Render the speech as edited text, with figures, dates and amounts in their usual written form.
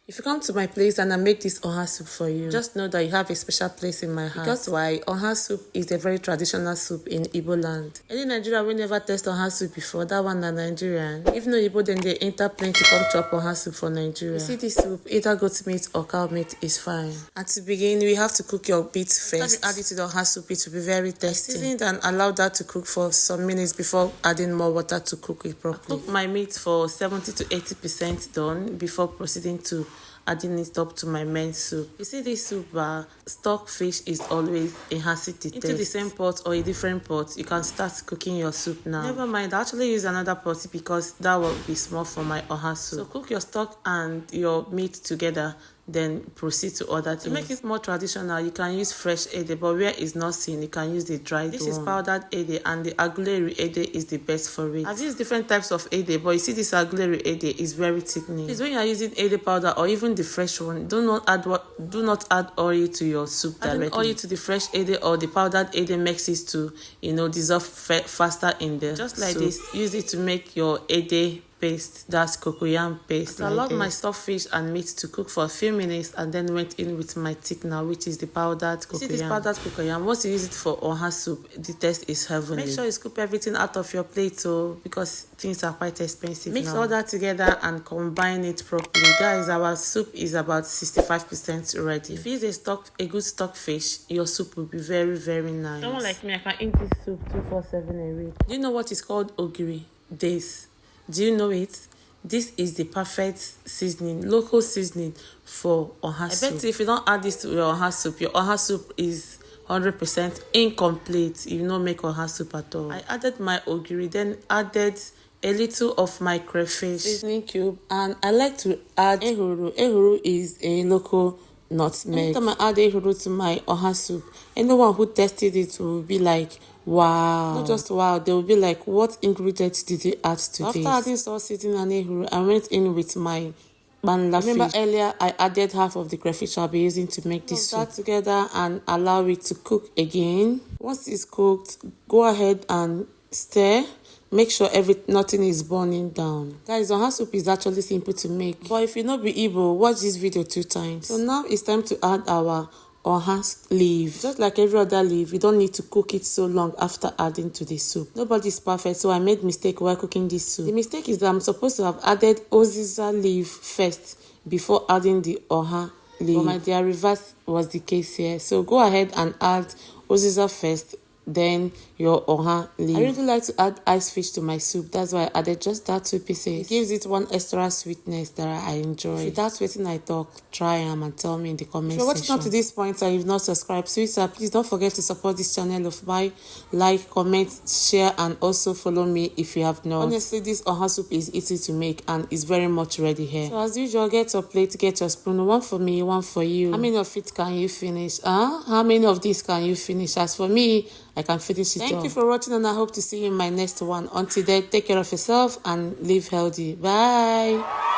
If you come to my place and I make this OHA soup for you, just know that you have a special place in my heart. Because why? OHA soup is a very traditional soup in Igbo land. Any Nigerian will never taste OHA soup before, that one na Nigerian. If no Igbo, then they enter plane to come chop OHA soup for Nigeria. You see this soup, either goat meat or cow meat is fine. And to begin, we have to cook your meat first. Add it to the OHA soup, it will be very tasty. Season it and allow that to cook for some minutes before adding more water to cook it properly. I cook my meat for 70 to 80% done before proceeding to adding it up to my main soup. You see this soup, stock fish is always enhancing the taste. Into the same pot or a different pot, you can start cooking your soup now. Never mind, I actually use another pot because that will be small for my OHA soup. So cook your stock and your meat together, then proceed to other things. To make it more traditional, you can use fresh ede, but where it's not seen, you can use the dried one. This is powdered ede, and the aguleri ede is the best for it. I've used different types of ede, but you see this aguleri ede is very thickening. It's when you are using ede powder or even the fresh one, do not add oil to your soup directly. Adding oil to the fresh ede or the powdered ede makes it to dissolve faster in the just like soup. This, use it to make your ede paste, that's cocoyam paste. I allowed my stuffed fish and meat to cook for a few minutes and then went in with my thickener, which is the powdered cocoyam. See this powdered cocoyam, once you use it for OHA soup, the taste is heavenly. Make sure you scoop everything out of your plate because things are quite expensive. Mix all that together and combine it properly. Guys, our soup is about 65% ready. If you use a good stock fish, your soup will be very, very nice. Someone like me, I can eat this soup 247 a week. Do you know what is called ogiri? This. Do you know it? This is the perfect seasoning, local seasoning for OHA soup. I bet if you don't add this to your OHA soup is 100% incomplete. You don't make OHA soup at all. I added my ogiri, then added a little of my crayfish seasoning cube, and I like to add ehuru. Ehuru is a local nutmeg. Anytime I add ehuru to my OHA soup, anyone who tasted it will be like, wow. Not just wow, they will be like, what ingredients did you add to this? After adding salt, seasoning, and ehuru, I went in with my banla fish. Remember earlier, I added half of the crayfish I'll be using to make this soup. That together and allow it to cook again. Once it's cooked, go ahead and stir. Make sure nothing is burning down. Guys, OHA soup is actually simple to make. But if you not be able, watch this video 2 times. So now it's time to add our OHA leaf. Just like every other leaf, you don't need to cook it so long after adding to the soup. Nobody's perfect, so I made mistake while cooking this soup. The mistake is that I'm supposed to have added uziza leaf first before adding the OHA leaf. But my dear, reverse was the case here. So go ahead and add uziza first, then your OHA leaf. I really like to add ice fish to my soup. That's why I added just that 2 pieces. It gives it one extra sweetness that I enjoy. If that's waiting I talk, try them and tell me in the comment section. If you're watching up to this point and you've not subscribed, sweetheart, please don't forget to support this channel of mine. Like, comment, share, and also follow me if you have not. Honestly, this OHA soup is easy to make and is very much ready here. So as usual, get your plate, get your spoon. One for me, one for you. How many of it can you finish? How many of these can you finish? As for me, I can finish it all. Thank you for watching, and I hope to see you in my next one. Until then, take care of yourself and live healthy. Bye.